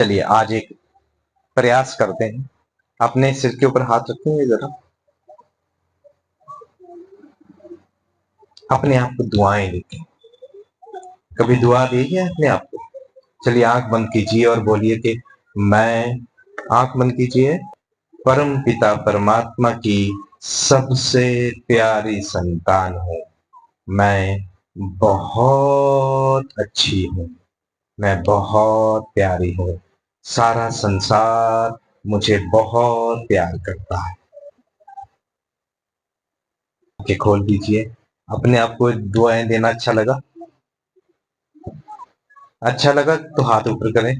चलिए आज एक प्रयास करते हैं। अपने सिर के ऊपर हाथ रखेंगे जरा। अपने आप को दुआएं देते। कभी दुआ दी है अपने आप को? चलिए आंख बंद कीजिए और बोलिए कि मैं, आंख बंद कीजिए, परम पिता परमात्मा की सबसे प्यारी संतान हूँ। मैं बहुत अच्छी हूँ। मैं बहुत प्यारी हूँ। सारा संसार मुझे बहुत प्यार करता है। आंखें खोल दीजिए। अपने आप को दुआएं देना अच्छा लगा? अच्छा लगा तो हाथ ऊपर करें।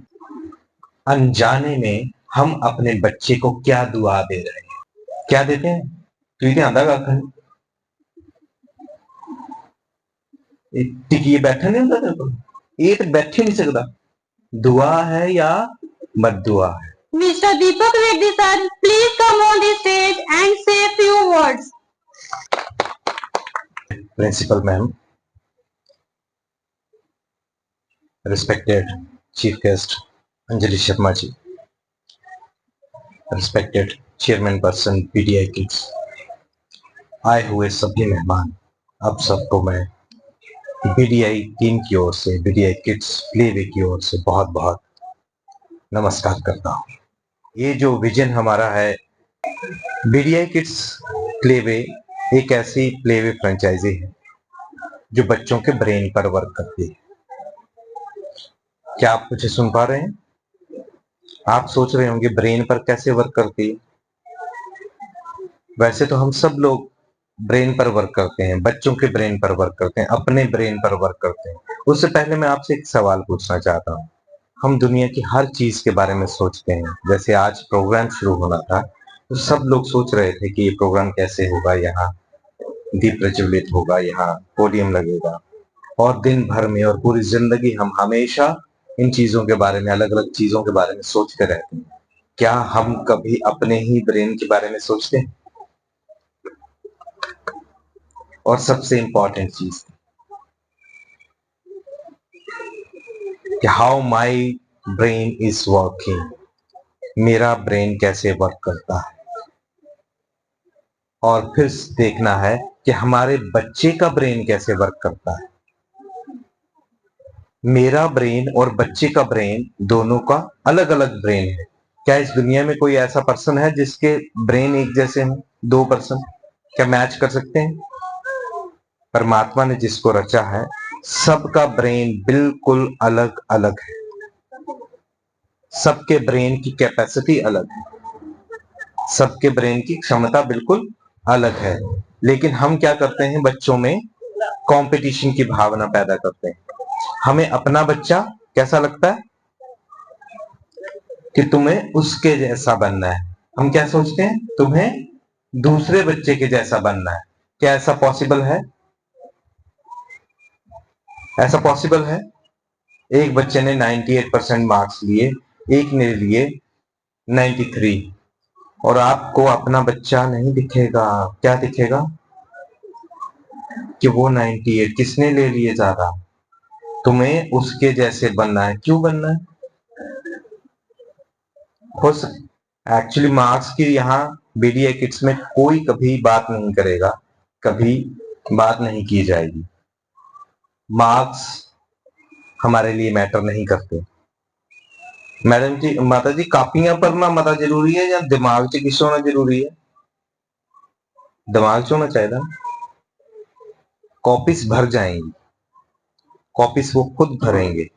अनजाने में हम अपने बच्चे को क्या दुआ दे रहे हैं? क्या देते हैं? तुझे आंदा कख टिकिए बैठा नहीं होता तेरे को? ये तो बैठ ही नहीं सकता। दुआ है या मत दुआ है? Mr. Deepak Reddy sir, please come on the stage and say a few words. Principal ma'am, respected chief guest Anjali Sharma ji, respected chairman person PTI kids, आए हुए सभी मेहमान, अब सबको मैं बीडीआई टीम की ओर से, बीडीआई किड्स प्लेवे की ओर से बहुत बहुत नमस्कार करता हूँ। ये जो विजन हमारा है, बीडीआई किड्स प्लेवे एक ऐसी प्लेवे फ्रेंचाइजी है जो बच्चों के ब्रेन पर वर्क करती है। क्या आप मुझे सुन पा रहे हैं? आप सोच रहे होंगे ब्रेन पर कैसे वर्क करती है। वैसे तो हम सब लोग ब्रेन पर वर्क करते हैं, बच्चों के ब्रेन पर वर्क करते हैं, अपने ब्रेन पर वर्क करते हैं। उससे पहले मैं आपसे एक सवाल पूछना चाहता हूँ। हम दुनिया की हर चीज के बारे में सोचते हैं। जैसे आज प्रोग्राम शुरू होना था तो सब लोग सोच रहे थे कि ये प्रोग्राम कैसे होगा, यहाँ दीप प्रज्वलित होगा, यहाँ पोडियम लगेगा, और दिन भर में और पूरी जिंदगी हम हमेशा इन चीजों के बारे में, अलग अलग चीजों के बारे में सोचते रहते हैं। क्या हम कभी अपने ही ब्रेन के बारे में सोचते हैं? और सबसे इंपॉर्टेंट चीज कि how my brain is working, मेरा ब्रेन कैसे वर्क करता है। और फिर देखना है कि हमारे बच्चे का ब्रेन कैसे वर्क करता है। मेरा ब्रेन और बच्चे का ब्रेन दोनों का अलग अलग ब्रेन है। क्या इस दुनिया में कोई ऐसा पर्सन है जिसके ब्रेन एक जैसे हैं? दो पर्सन क्या मैच कर सकते हैं? परमात्मा ने जिसको रचा है, सबका ब्रेन बिल्कुल अलग अलग है। सबके ब्रेन की कैपेसिटी अलग है, सबके ब्रेन की क्षमता बिल्कुल अलग है। लेकिन हम क्या करते हैं, बच्चों में कंपटीशन की भावना पैदा करते हैं। हमें अपना बच्चा कैसा लगता है कि तुम्हें उसके जैसा बनना है। हम क्या सोचते हैं, तुम्हें दूसरे बच्चे के जैसा बनना है। क्या ऐसा पॉसिबल है? ऐसा पॉसिबल है? एक बच्चे ने 98% मार्क्स लिए, एक ने लिए 93, और आपको अपना बच्चा नहीं दिखेगा। क्या दिखेगा? कि वो 98 किसने ले लिए ज्यादा। तुम्हें उसके जैसे बनना है। क्यों बनना है? हो एक्चुअली मार्क्स की यहाँ बीडीए किट्स में कोई कभी बात नहीं करेगा, कभी बात नहीं की जाएगी। मार्क्स हमारे लिए मैटर नहीं करते। मैडम जी, माता जी, कापियां पढ़ना मता जरूरी है या दिमाग च किश होना जरूरी है? दिमाग च होना चाहिए। कॉपीज भर जाएंगी, कॉपीज वो खुद भरेंगे।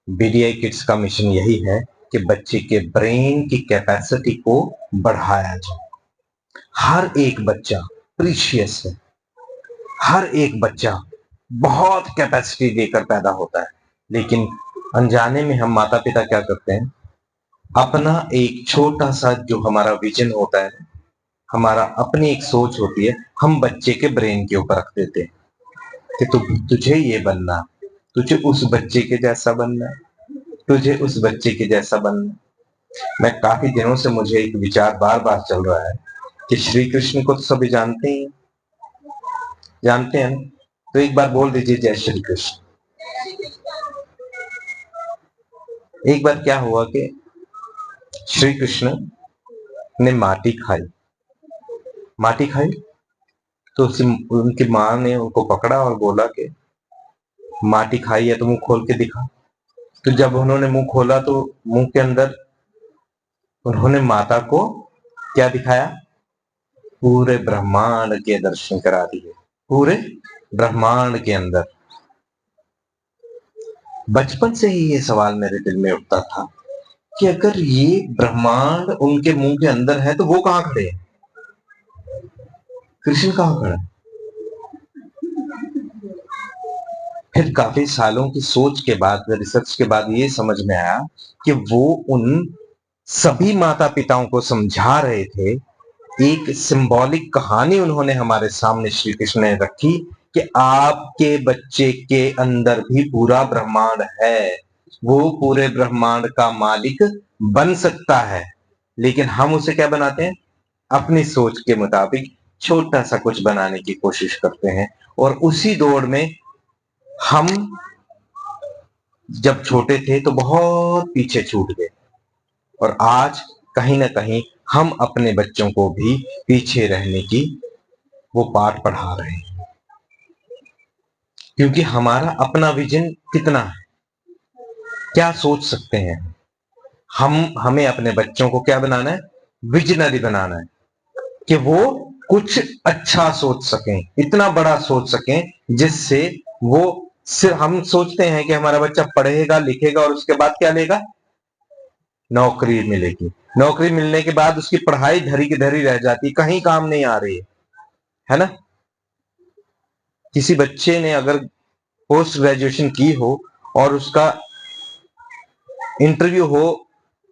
बीडीआई किड्स का मिशन यही है कि बच्चे के ब्रेन की कैपेसिटी को बढ़ाया जाए। हर एक बच्चा प्रीशियस है। हर एक बच्चा बहुत कैपेसिटी देकर पैदा होता है। लेकिन अनजाने में हम माता पिता क्या करते हैं, अपना एक छोटा सा जो हमारा विजन होता है, हमारा अपनी एक सोच होती है, हम बच्चे के ब्रेन के ऊपर रख देते हैं कि तुझे ये बनना, तुझे उस बच्चे के जैसा बनना है, तुझे उस बच्चे के जैसा बनना है। मैं काफी दिनों से मुझे एक विचार बार बार चल रहा है कि श्री कृष्ण को तो सभी जानते हैं, जानते हैं। तो एक बार बोल दीजिए जय श्री कृष्ण। एक बार क्या हुआ कि श्री कृष्ण ने माटी खाई तो उनकी माँ ने उनको पकड़ा और बोला कि माटी खाई है तो मुंह खोल के दिखा। तो जब उन्होंने मुंह खोला तो मुंह के अंदर उन्होंने माता को क्या दिखाया? पूरे ब्रह्मांड के दर्शन करा दिए। पूरे ब्रह्मांड के अंदर। बचपन से ही ये सवाल मेरे दिल में उठता था कि अगर ये ब्रह्मांड उनके मुंह के अंदर है तो वो कहां खड़े हैं? कृष्ण कहां खड़ा है? फिर काफी सालों की सोच के बाद, रिसर्च के बाद ये समझ में आया कि वो उन सभी माता पिताओं को समझा रहे थे। एक सिंबॉलिक कहानी उन्होंने हमारे सामने श्री कृष्ण ने रखी कि आपके बच्चे के अंदर भी पूरा ब्रह्मांड है, वो पूरे ब्रह्मांड का मालिक बन सकता है, लेकिन हम उसे क्या बनाते हैं? अपनी सोच के मुताबिक छोटा सा कुछ बनाने की कोशिश करते हैं। और उसी दौड़ में हम जब छोटे थे तो बहुत पीछे छूट गए, और आज कहीं ना कहीं हम अपने बच्चों को भी पीछे रहने की वो पाठ पढ़ा रहे हैं, क्योंकि हमारा अपना विजन कितना है, क्या सोच सकते हैं हमें अपने बच्चों को क्या बनाना है? विजनरी बनाना है कि वो कुछ अच्छा सोच सकें, इतना बड़ा सोच सकें जिससे वो सिर्फ, हम सोचते हैं कि हमारा बच्चा पढ़ेगा लिखेगा और उसके बाद क्या लेगा? नौकरी मिलेगी। नौकरी मिलने के बाद उसकी पढ़ाई धरी की धरी रह जाती, कहीं काम नहीं आ रही है ना? किसी बच्चे ने अगर पोस्ट ग्रेजुएशन की हो और उसका इंटरव्यू हो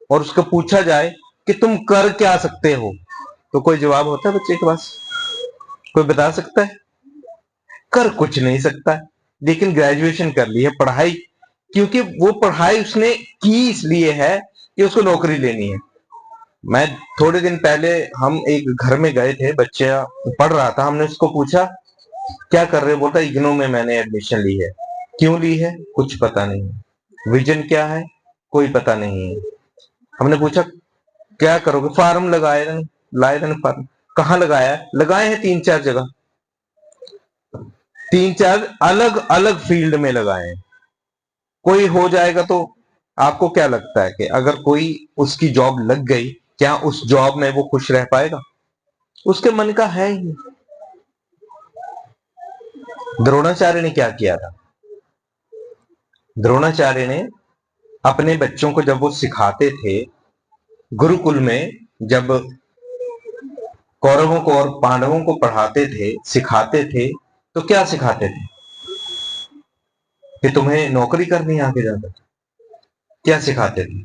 और उसको पूछा जाए कि तुम कर क्या सकते हो, तो कोई जवाब होता है बच्चे के पास? कोई बता सकता है? कर कुछ नहीं सकता, लेकिन ग्रेजुएशन कर ली है, पढ़ाई, क्योंकि वो पढ़ाई उसने की इसलिए है कि उसको नौकरी लेनी है। मैं थोड़े दिन पहले हम एक घर में गए थे, बच्चा पढ़ रहा था, हमने उसको पूछा क्या कर रहे हो? बोलता इग्नू में मैंने एडमिशन ली है। क्यों ली है? कुछ पता नहीं। विजन क्या है? कोई पता नहीं है। हमने पूछा क्या करोगे? फार्म लगाए, लाए थे फार्म। कहाँ लगाया? लगाए हैं 3-4 जगह, 3-4 अलग अलग फील्ड में लगाए हैं। कोई हो जाएगा तो आपको क्या लगता है कि अगर कोई उसकी जॉब लग गई, क्या उस जॉब में वो खुश रह पाएगा? उसके मन का है ही। द्रोणाचार्य ने क्या किया था? द्रोणाचार्य ने अपने बच्चों को जब वो सिखाते थे गुरुकुल में, जब कौरवों को और पांडवों को पढ़ाते थे, सिखाते थे, तो क्या सिखाते थे? कि तुम्हें नौकरी करनी है आगे जाकर? क्या सिखाते थे?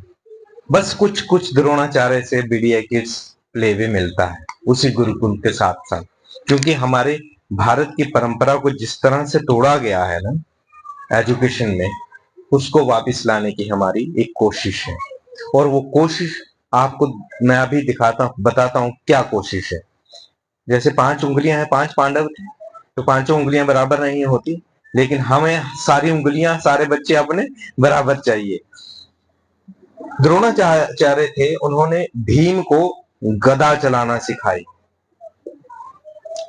बस कुछ कुछ द्रोणाचार्य से बीडीआई किड्स प्लेवे मिलता है उसी गुरुकुल के साथ साथ, क्योंकि हमारे भारत की परंपरा को जिस तरह से तोड़ा गया है ना एजुकेशन में, उसको वापस लाने की हमारी एक कोशिश है। और वो कोशिश आपको मैं अभी बताता हूं क्या कोशिश है। जैसे 5 उंगलियां हैं, 5 पांडव थे, तो पांचों उंगलियां बराबर नहीं होती, लेकिन हमें सारी उंगलियां, सारे बच्चे अपने बराबर चाहिए। द्रोणाचार्य थे, उन्होंने भीम को गदा चलाना सिखाई।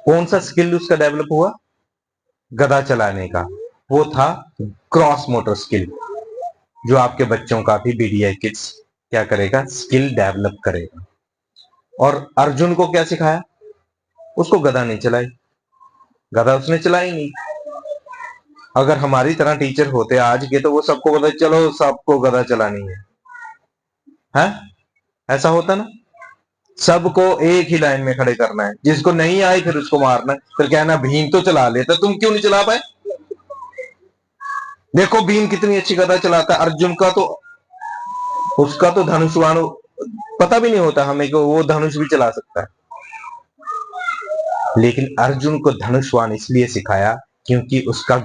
कौन सा स्किल उसका डेवलप हुआ? गदा चलाने का। वो था क्रॉस मोटर स्किल, जो आपके बच्चों का भी बीडीआई किड्स क्या करेगा? स्किल डेवलप करेगा। और अर्जुन को क्या सिखाया? उसको गदा नहीं चलाई, गदा उसने चलाई नहीं। अगर हमारी तरह टीचर होते आज के, तो वो सबको बोलते चलो सबको गदा चलानी है? ऐसा होता ना? सबको एक ही लाइन में खड़े करना है, जिसको नहीं आई फिर उसको मारना है, फिर कहना भीम तो चला लेता, तुम क्यों नहीं चला पाए? देखो भीम कितनी अच्छी गदा चलाता है। अर्जुन का तो, उसका तो धनुष्वाण पता भी नहीं होता हमें कि वो धनुष भी चला सकता है। लेकिन अर्जुन को धनुष्वाण इसलिए सिखाया क्योंकि उसका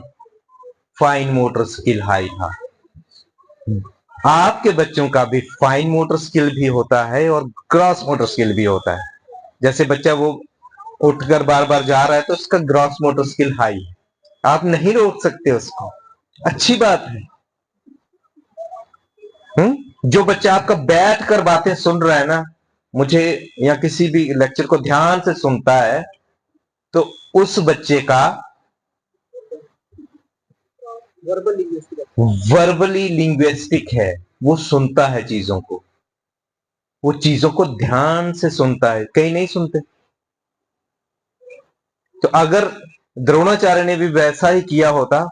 फाइन मोटर स्किल हाई था। आपके बच्चों का भी फाइन मोटर स्किल भी होता है और क्रॉस मोटर स्किल भी होता है। जैसे बच्चा वो उठकर बार बार जा रहा है तो उसका ग्रॉस मोटर स्किल हाई है, आप नहीं रोक सकते उसको, अच्छी बात है। जो बच्चा आपका बैठ कर बातें सुन रहा है ना, मुझे या किसी भी लेक्चर को ध्यान से सुनता है, तो उस बच्चे का वर्बली लिंग्विस्टिक है, वो सुनता है चीजों को, वो चीजों को ध्यान से सुनता है, कहीं नहीं सुनते। तो अगर द्रोणाचार्य ने भी वैसा ही किया होता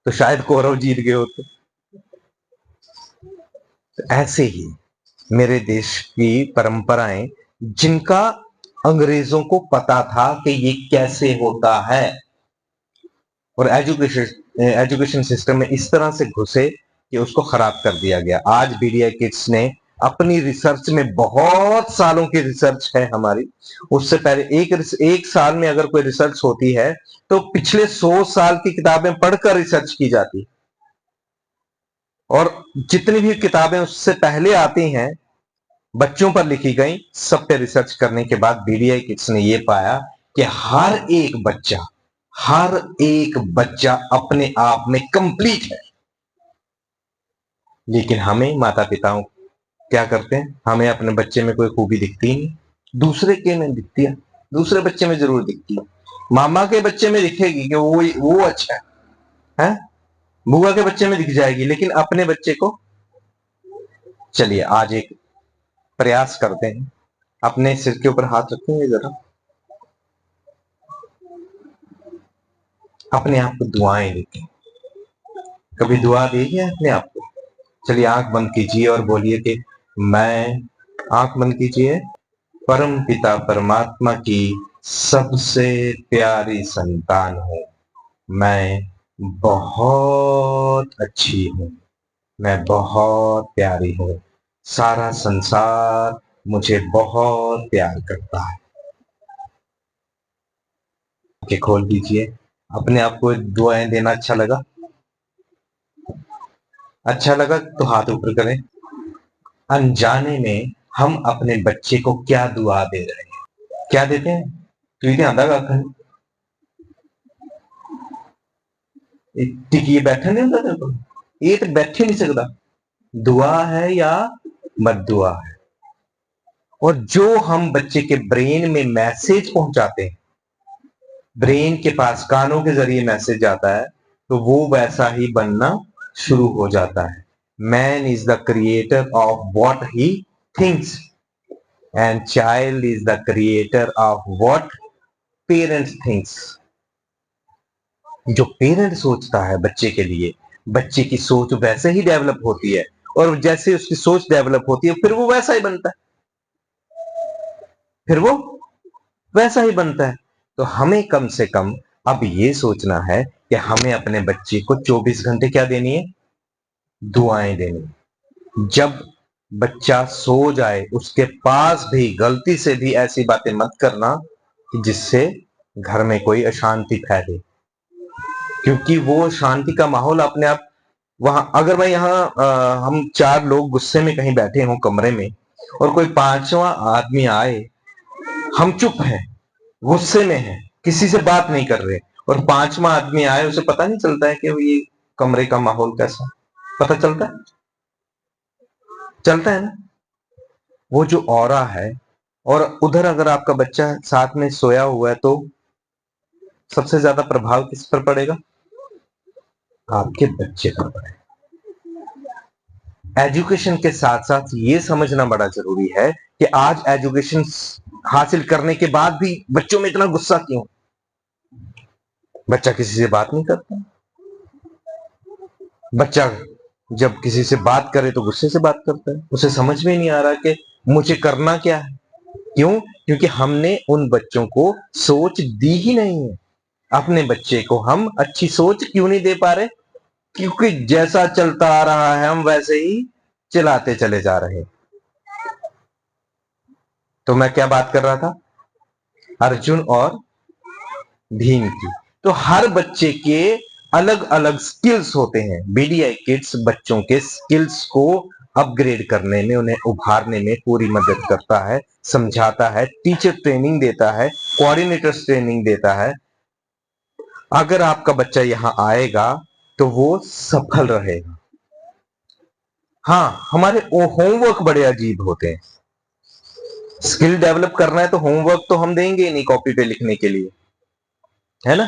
तो शायद कौरव जीत गए होते। तो ऐसे ही मेरे देश की परंपराएं, जिनका अंग्रेजों को पता था कि ये कैसे होता है, और एजुकेशन सिस्टम में इस तरह से घुसे कि उसको खराब कर दिया गया। आज बीडीआई किड्स ने अपनी रिसर्च में, बहुत सालों की रिसर्च है हमारी, उससे पहले एक साल में अगर कोई रिसर्च होती है तो पिछले 100 साल की किताबें पढ़कर रिसर्च की जाती, और जितनी भी किताबें उससे पहले आती हैं बच्चों पर लिखी गई, सब पे रिसर्च करने के बाद बीडीआई किड्स ने यह पाया कि हर एक बच्चा अपने आप में कंप्लीट है। लेकिन हमें माता पिताओं क्या करते हैं, हमें अपने बच्चे में कोई खूबी दिखती ही नहीं, दूसरे के में दिखती है, दूसरे बच्चे में जरूर दिखती है। मामा के बच्चे में दिखेगी कि वो अच्छा है, बुआ के बच्चे में दिख जाएगी, लेकिन अपने बच्चे को। चलिए आज एक प्रयास करते हैं, अपने सिर के ऊपर हाथ रखेंगे जरा, अपने आप को दुआएं देखें। कभी दुआ दी है अपने आप को? चलिए आंख बंद कीजिए और बोलिए कि मैं, आंख बंद कीजिए, परम पिता परमात्मा की सबसे प्यारी संतान हूं, मैं बहुत अच्छी हूं, मैं बहुत प्यारी हूं, सारा संसार मुझे बहुत प्यार करता है। आंखें खोल दीजिए। अपने आप को दुआएं देना अच्छा लगा? अच्छा लगा तो हाथ ऊपर करें। अनजाने में हम अपने बच्चे को क्या दुआ दे रहे हैं? क्या देते हैं? तुझे आंदा कख टिकिए बैठा नहीं होता तेरे को, ये तो बैठ ही नहीं सकता। दुआ है या मत दुआ है। और जो हम बच्चे के ब्रेन में मैसेज पहुंचाते हैं, ब्रेन के पास कानों के जरिए मैसेज आता है, तो वो वैसा ही बनना शुरू हो जाता है। Man is the creator of what he thinks and child is the creator of what parents thinks. जो पेरेंट सोचता है बच्चे के लिए, बच्चे की सोच वैसे ही डेवलप होती है, और जैसे उसकी सोच डेवलप होती है फिर वो वैसा ही बनता है, फिर वो वैसा ही बनता है। तो हमें कम से कम अब ये सोचना है कि हमें अपने बच्चे को 24 घंटे क्या देनी है? दुआएं देनी। जब बच्चा सो जाए उसके पास भी गलती से भी ऐसी बातें मत करना कि जिससे घर में कोई अशांति फैले, क्योंकि वो शांति का माहौल अपने आप वहां, अगर मैं हम 4 लोग गुस्से में कहीं बैठे हों कमरे में, और कोई 5वां आदमी आए, हम चुप हैं, गुस्से में हैं, किसी से बात नहीं कर रहे, और 5वां आदमी आए, उसे पता नहीं चलता है कि ये कमरे का माहौल कैसा? पता चलता है? चलता है ना? वो जो ऑरा है, और उधर अगर आपका बच्चा साथ में सोया हुआ है तो सबसे ज्यादा प्रभाव किस पर पड़ेगा? आपके बच्चे पर पड़ेगा। एजुकेशन के साथ साथ ये समझना बड़ा जरूरी है कि आज एजुकेशन हासिल करने के बाद भी बच्चों में इतना गुस्सा क्यों? बच्चा किसी से बात नहीं करता, बच्चा जब किसी से बात करे तो गुस्से से बात करता है, उसे समझ में नहीं आ रहा कि मुझे करना क्या है। क्यों? क्योंकि हमने उन बच्चों को सोच दी ही नहीं है। अपने बच्चे को हम अच्छी सोच क्यों नहीं दे पा रहे? क्योंकि जैसा चलता आ रहा है हम वैसे ही चलाते चले जा रहे हैं। तो मैं क्या बात कर रहा था? अर्जुन और भीम की। तो हर बच्चे के अलग अलग स्किल्स होते हैं। बीडीआई किड्स बच्चों के स्किल्स को अपग्रेड करने में, उन्हें उभारने में पूरी मदद करता है, समझाता है, टीचर ट्रेनिंग देता है, कोऑर्डिनेटर्स ट्रेनिंग देता है। अगर आपका बच्चा यहां आएगा तो वो सफल रहेगा। हाँ, हमारे होमवर्क बड़े अजीब होते हैं। स्किल डेवलप करना है तो होमवर्क तो हम देंगे ही नहीं कॉपी पे लिखने के लिए, है ना।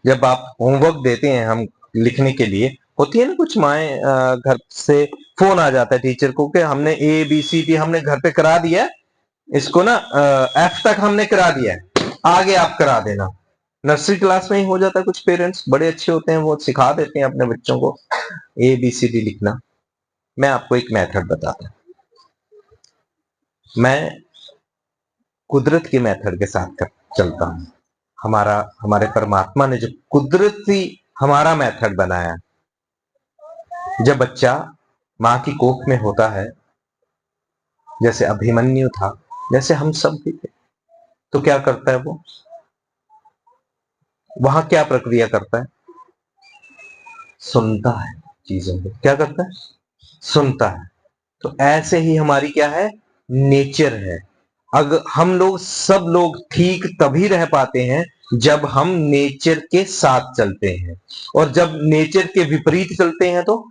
जब आप होमवर्क देते हैं हम लिखने के लिए, होती है ना कुछ माएँ घर से फोन आ जाता है टीचर को कि हमने ए बी सी डी हमने घर पे करा दिया है, इसको ना एफ तक हमने करा दिया है, आगे आप करा देना। नर्सरी क्लास में ही हो जाता है। कुछ पेरेंट्स बड़े अच्छे होते हैं, वो सिखा देते हैं अपने बच्चों को ए बी सी डी लिखना। मैं आपको एक मेथड बताता हूं, मैं कुदरत के मेथड के साथ चलता हूं। हमारे परमात्मा ने जो कुदरती हमारा मेथड बनाया, जब बच्चा मां की कोख में होता है, जैसे अभिमन्यु था, जैसे हम सब भी थे, तो क्या करता है वो वहां क्या प्रक्रिया करता है? सुनता है चीजों को। क्या करता है? सुनता है। तो ऐसे ही हमारी क्या है? नेचर है। अगर हम लोग सब लोग ठीक तभी रह पाते हैं जब हम नेचर के साथ चलते हैं, और जब नेचर के विपरीत चलते हैं तो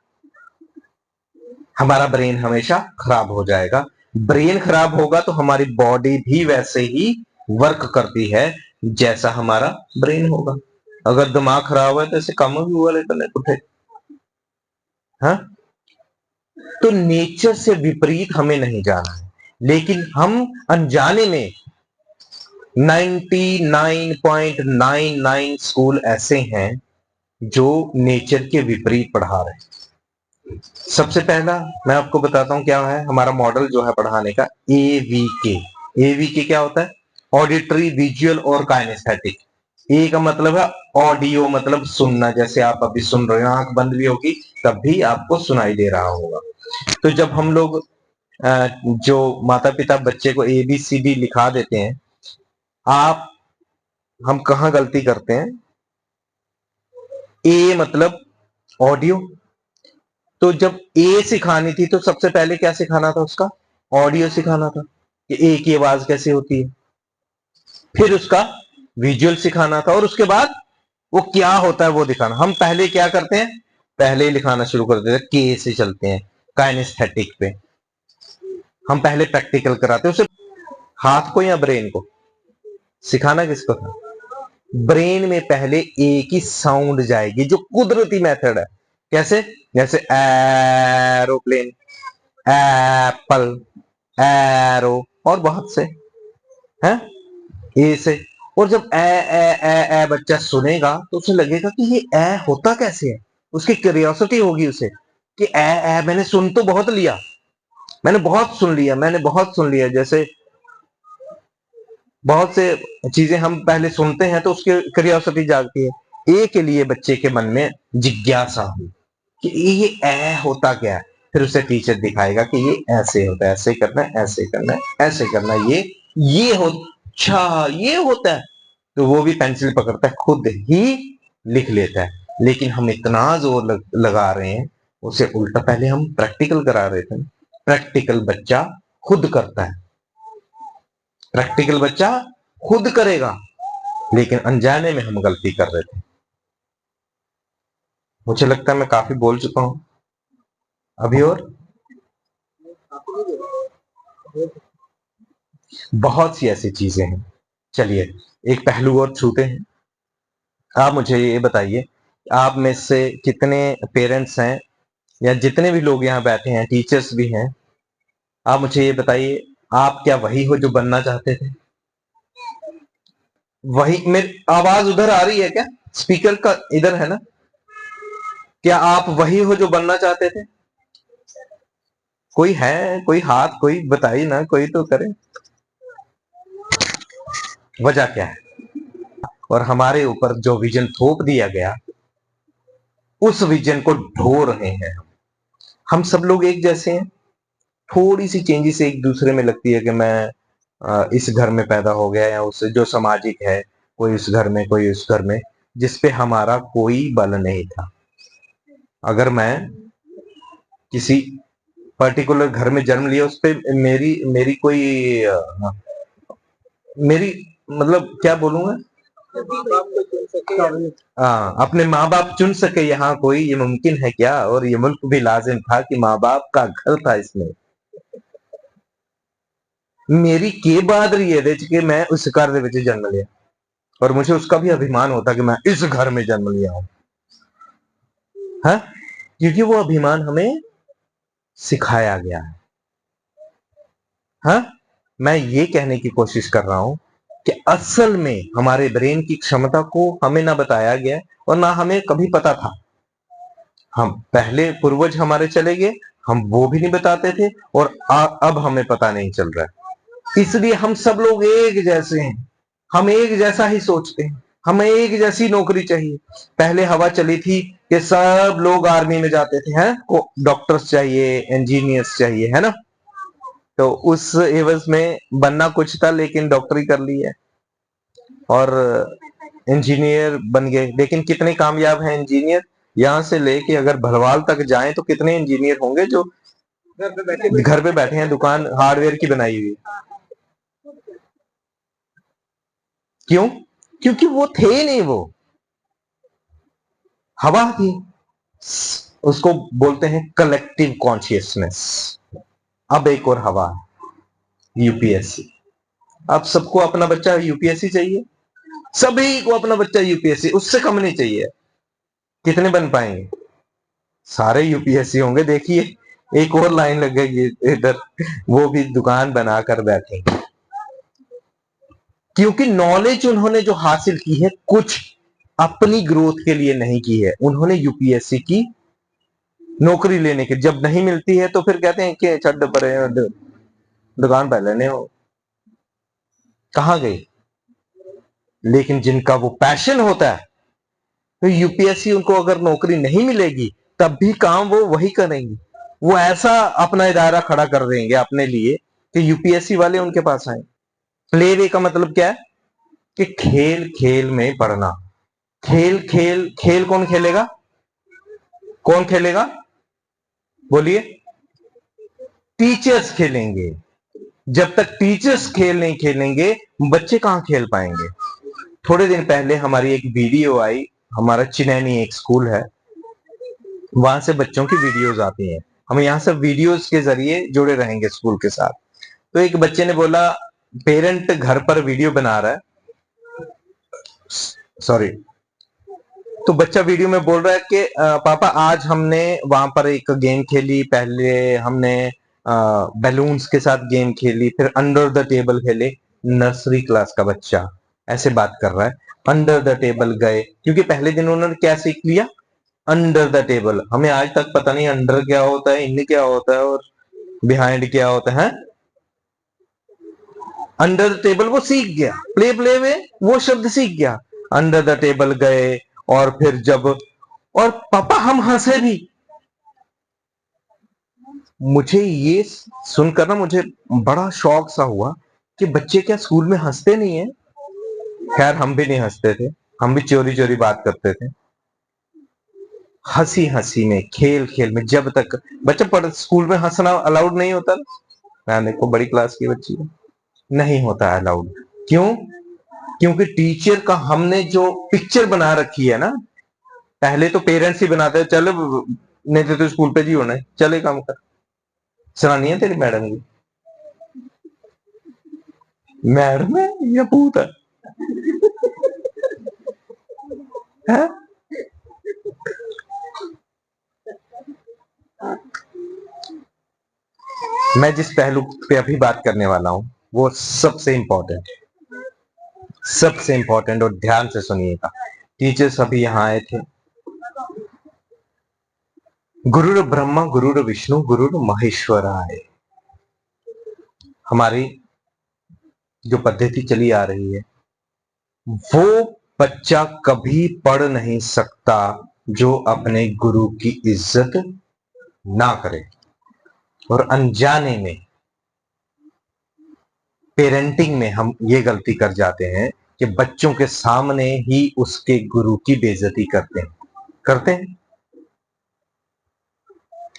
हमारा ब्रेन हमेशा खराब हो जाएगा। ब्रेन खराब होगा तो हमारी बॉडी भी वैसे ही वर्क करती है जैसा हमारा ब्रेन होगा। अगर दिमाग खराब है तो ऐसे काम भी हुआ लेकिन उठे। हाँ, तो नेचर से विपरीत हमें नहीं जाना है, लेकिन हम अनजाने में 99.99 स्कूल ऐसे हैं जो नेचर के विपरीत पढ़ा रहे हैं। सबसे पहला मैं आपको बताता हूं क्या है हमारा मॉडल जो है पढ़ाने का, एवीके। एवीके क्या होता है? ऑडिटरी, विजुअल और काइनेस्थेटिक। ए का मतलब है ऑडियो, मतलब सुनना, जैसे आप अभी सुन रहे हो, आंख बंद भी होगी तब भी आपको सुनाई दे रहा होगा। तो जब हम लोग जो माता पिता बच्चे को ABCD लिखा देते हैं, आप हम कहाँ गलती करते हैं? ए मतलब ऑडियो, तो जब ए सिखानी थी तो सबसे पहले क्या सिखाना था? उसका ऑडियो सिखाना था कि ए की आवाज कैसे होती है। फिर उसका विजुअल सिखाना था, और उसके बाद वो क्या होता है वो दिखाना। हम पहले क्या करते हैं? पहले ही लिखाना शुरू कर देते हैं, के से चलते हैं काइनेस्थेटिक पे। हम पहले प्रैक्टिकल कराते हैं उसे। हाथ को या ब्रेन को सिखाना किसको था? ब्रेन में पहले ए की साउंड जाएगी, जो कुदरती मेथड है। कैसे? जैसे एरोप्लेन, एप्पल, एरो, और बहुत से हैं ए से। और जब ए बच्चा सुनेगा तो उसे लगेगा कि ये ए होता कैसे है। उसकी क्यूरियोसिटी होगी उसे कि ए मैंने सुन तो बहुत लिया, मैंने बहुत सुन लिया, मैंने बहुत सुन लिया। जैसे बहुत से चीजें हम पहले सुनते हैं तो उसकी क्यूरियोसिटी जागती है। ए के लिए बच्चे के मन में जिज्ञासा हुई कि ये ए होता क्या है। फिर उसे टीचर दिखाएगा कि ये ऐसे होता है, ऐसे करना है, ऐसे करना है, ऐसे करना है, ये हो, अच्छा ये होता है। तो वो भी पेंसिल पकड़ता है, खुद ही लिख लेता है। लेकिन हम इतना जोर लगा रहे हैं, उसे उल्टा पहले हम प्रैक्टिकल करा रहे थे। प्रैक्टिकल बच्चा खुद करता है, प्रैक्टिकल बच्चा खुद करेगा, लेकिन अनजाने में हम गलती कर रहे थे। मुझे लगता है मैं काफी बोल चुका हूं अभी, और बहुत सी ऐसी चीजें हैं। चलिए एक पहलू और छूते हैं। आप मुझे ये बताइए, आप में से कितने पेरेंट्स हैं या जितने भी लोग यहाँ बैठे हैं, टीचर्स भी हैं, आप मुझे ये बताइए, आप क्या वही हो जो बनना चाहते थे? वही मेरी आवाज उधर आ रही है क्या? स्पीकर का इधर है ना? क्या आप वही हो जो बनना चाहते थे? कोई है? कोई हाथ कोई बताइए ना, कोई तो करे। वजह क्या है? और हमारे ऊपर जो विजन थोप दिया गया, उस विजन को ढो रहे हैं हम सब लोग एक जैसे हैं। थोड़ी सी चेंजेस एक दूसरे में लगती है कि मैं इस घर में पैदा हो गया, या उस जो सामाजिक है, कोई इस घर में कोई उस घर में, जिसपे हमारा कोई बल नहीं था। अगर मैं किसी पर्टिकुलर घर में जन्म लिया, उस पे मेरी मेरी कोई मेरी मतलब क्या बोलूंगा, हाँ, अपने माँ बाप चुन सके यहाँ कोई ये मुमकिन है क्या, और ये मुल्क भी लाजिम था कि माँ बाप का घर था इसमें। मेरी के बादरी है कि मैं उस घर ਦੇ ਵਿੱਚ जन्म लिया, और मुझे उसका भी अभिमान होता कि मैं इस घर में जन्म लिया हूं, है? क्योंकि वो अभिमान हमें सिखाया गया है। हाँ, मैं ये कहने की कोशिश कर रहा हूं कि असल में हमारे ब्रेन की क्षमता को हमें ना बताया गया और ना हमें कभी पता था। हम पहले पूर्वज हमारे चले गए, हम वो भी नहीं बताते थे, और अब हमें पता नहीं चल रहा है। इसलिए हम सब लोग एक जैसे हैं, हम एक जैसा ही सोचते हैं, हमें एक जैसी नौकरी चाहिए। पहले हवा चली थी कि सब लोग आर्मी में जाते थे, हैं? डॉक्टर्स चाहिए, इंजीनियर्स चाहिए, है ना? तो उस एवज में बनना कुछ था, लेकिन डॉक्टरी कर ली है और इंजीनियर बन गए। लेकिन कितने कामयाब हैं इंजीनियर? यहां से लेके अगर भलवाल तक जाएं तो कितने इंजीनियर होंगे जो घर पे बैठे हैं, दुकान हार्डवेयर की बनाई हुई। क्यों? क्योंकि वो थे नहीं, वो हवा थी। उसको बोलते हैं कलेक्टिव कॉन्शियसनेस। अब एक और हवा है, यूपीएससी। अब सबको अपना बच्चा यूपीएससी चाहिए, सभी को अपना बच्चा यूपीएससी, उससे कम नहीं चाहिए। कितने बन पाएंगे? सारे यूपीएससी होंगे। देखिए एक और लाइन लग गई इधर, वो भी दुकान बनाकर बैठेंगे, क्योंकि नॉलेज उन्होंने जो हासिल की है कुछ अपनी ग्रोथ के लिए नहीं की है, उन्होंने यूपीएससी की नौकरी लेने के, जब नहीं मिलती है तो फिर कहते हैं कि छड्ड परे दुकान पहले नहीं हो, कहां गई? लेकिन जिनका वो पैशन होता है, तो यूपीएससी उनको अगर नौकरी नहीं मिलेगी तब भी काम वो वही करेंगे। वो ऐसा अपना इदारा खड़ा कर देंगे अपने लिए कि यूपीएससी वाले उनके पास आए। प्ले वे का मतलब क्या है? कि खेल खेल में पढ़ना। खेल खेल खेल कौन खेलेगा? कौन खेलेगा? बोलिए। टीचर्स खेलेंगे। जब तक टीचर्स खेल नहीं खेलेंगे, बच्चे कहां खेल पाएंगे? थोड़े दिन पहले हमारी एक वीडियो आई, हमारा चिनैनी एक स्कूल है, वहां से बच्चों की वीडियोस आती हैं। हम यहां से वीडियोस के जरिए जुड़े रहेंगे स्कूल के साथ। तो एक बच्चे ने बोला, पेरेंट घर पर वीडियो बना रहा है, सॉरी, तो बच्चा वीडियो में बोल रहा है कि पापा आज हमने वहां पर एक गेम खेली, पहले हमने बैलून्स के साथ गेम खेली, फिर अंडर द टेबल खेले। नर्सरी क्लास का बच्चा ऐसे बात कर रहा है। अंडर द टेबल गए, क्योंकि पहले दिन उन्होंने क्या सीख लिया? Under the table. हमें आज तक पता नहीं अंडर क्या होता है, इन क्या होता है और बिहाइंड क्या होता है। अंडर द टेबल वो सीख गया, प्ले प्ले में वो शब्द सीख गया। अंडर द टेबल गए, और फिर जब, और पापा हम हंसे भी। मुझे ये सुनकर ना मुझे बड़ा शौक सा हुआ कि बच्चे क्या स्कूल में हंसते नहीं है? खैर हम भी नहीं हंसते थे, हम भी चोरी चोरी बात करते थे। हंसी हंसी में, खेल खेल में, जब तक बच्चा पढ़, स्कूल में हंसना अलाउड नहीं होता। मैं देखो बड़ी क्लास की बच्ची है, नहीं होता है अलाउड। क्यों? क्योंकि टीचर का हमने जो पिक्चर बना रखी है ना, पहले तो पेरेंट्स ही बनाते हैं, चलो नहीं तो स्कूल पे जी होना है, चले काम कर। सुनानी है तेरी मैडम की? मैडम है या भूत है? है? मैं जिस पहलू पे अभी बात करने वाला हूं वो सबसे इंपॉर्टेंट, और ध्यान से सुनिएगा। टीचर्स अभी यहां आए थे। गुरुर ब्रह्मा गुरुर विष्णु गुरुर महेश्वराय, हमारी जो पद्धति चली आ रही है, वो बच्चा कभी पढ़ नहीं सकता जो अपने गुरु की इज्जत ना करे। और अनजाने में, पेरेंटिंग में हम ये गलती कर जाते हैं कि बच्चों के सामने ही उसके गुरु की बेइज्जती करते हैं।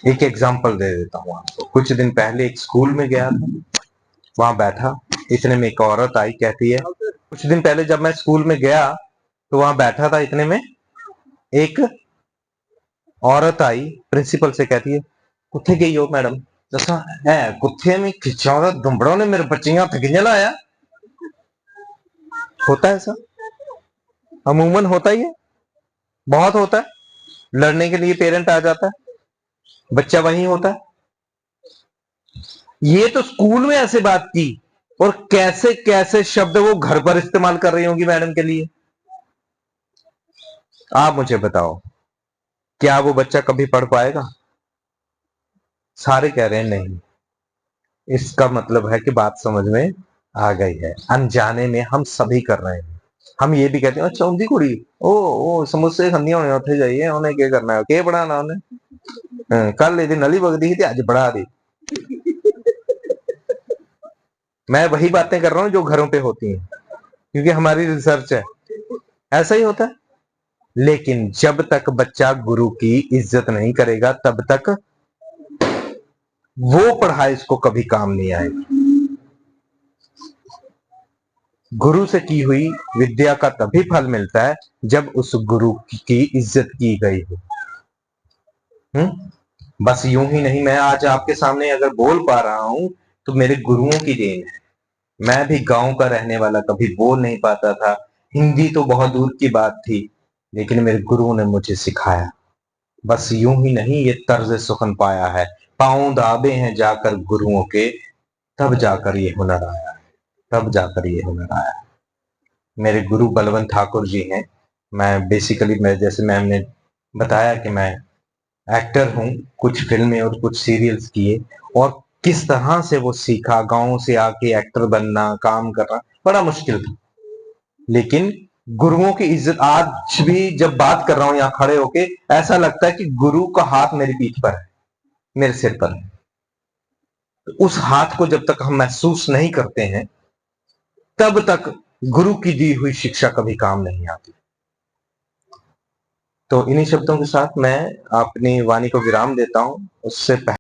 एक एग्जांपल दे देता हूं आपको। कुछ दिन पहले एक स्कूल में गया था, वहां बैठा, इतने में एक औरत आई, कहती है, कुछ दिन पहले जब मैं स्कूल में गया तो वहां बैठा था, इतने में एक औरत आई, प्रिंसिपल से कहती है, कुत्थे गई हो मैडम? दसा है कुत्थे में खिंचा दुमड़ों ने मेरे बच्चे हथ किंज लाया। होता है ऐसा, अमूमन होता ही है, बहुत होता है। लड़ने के लिए पेरेंट आ जाता है, बच्चा वहीं होता है। ये तो स्कूल में ऐसे बात की, और कैसे कैसे शब्द वो घर पर इस्तेमाल कर रही होंगी मैडम के लिए। आप मुझे बताओ, क्या वो बच्चा कभी पढ़ पाएगा? सारे कह रहे हैं नहीं। इसका मतलब है कि बात समझ में आ गई है। अनजाने में हम सभी कर रहे हैं। हम ये भी कहते हैं, अच्छा उनकी कुड़ी ओ समोसे खंदी होने उठे जाइए, उन्हें क्या करना है, क्या पढ़ाना उन्हें, कल यदि नली बगदी थी आज बढ़ा दी। मैं वही बातें कर रहा हूं जो घरों पे होती हैं, क्योंकि हमारी रिसर्च है। ऐसा ही होता है। लेकिन जब तक बच्चा गुरु की इज्जत नहीं करेगा, तब तक वो पढ़ाई इसको कभी काम नहीं आएगी। गुरु से की हुई विद्या का तभी फल मिलता है जब उस गुरु की इज्जत की गई हो। बस यूं ही नहीं, मैं आज आपके सामने अगर बोल पा रहा हूं तो मेरे गुरुओं की देन है। मैं भी गांव का रहने वाला, कभी बोल नहीं पाता था, हिंदी तो बहुत दूर की बात थी, लेकिन मेरे गुरुओं ने मुझे सिखाया। बस यूं ही नहीं, ये तर्ज सुखन पाया है, पांव दाबे हैं जाकर गुरुओं के, तब जाकर ये हुनर आया, तब जाकर ये हुनर आया। मेरे गुरु बलवंत ठाकुर जी हैं। मैं बेसिकली, मैं जैसे मैम ने बताया कि मैं एक्टर हूं, कुछ फिल्में और कुछ सीरियल्स किए, और किस तरह से वो सीखा, गांव से आके एक्टर बनना, काम करना बड़ा मुश्किल था। लेकिन गुरुओं की इज्जत, आज भी जब बात कर रहा हूं यहां खड़े होके, ऐसा लगता है कि गुरु का हाथ मेरी पीठ पर है, मेरे सिर पर है। तो उस हाथ को जब तक हम महसूस नहीं करते हैं, तब तक गुरु की दी हुई शिक्षा कभी काम नहीं आती। तो इन्हीं शब्दों के साथ मैं अपनी वाणी को विराम देता हूं। उससे पहले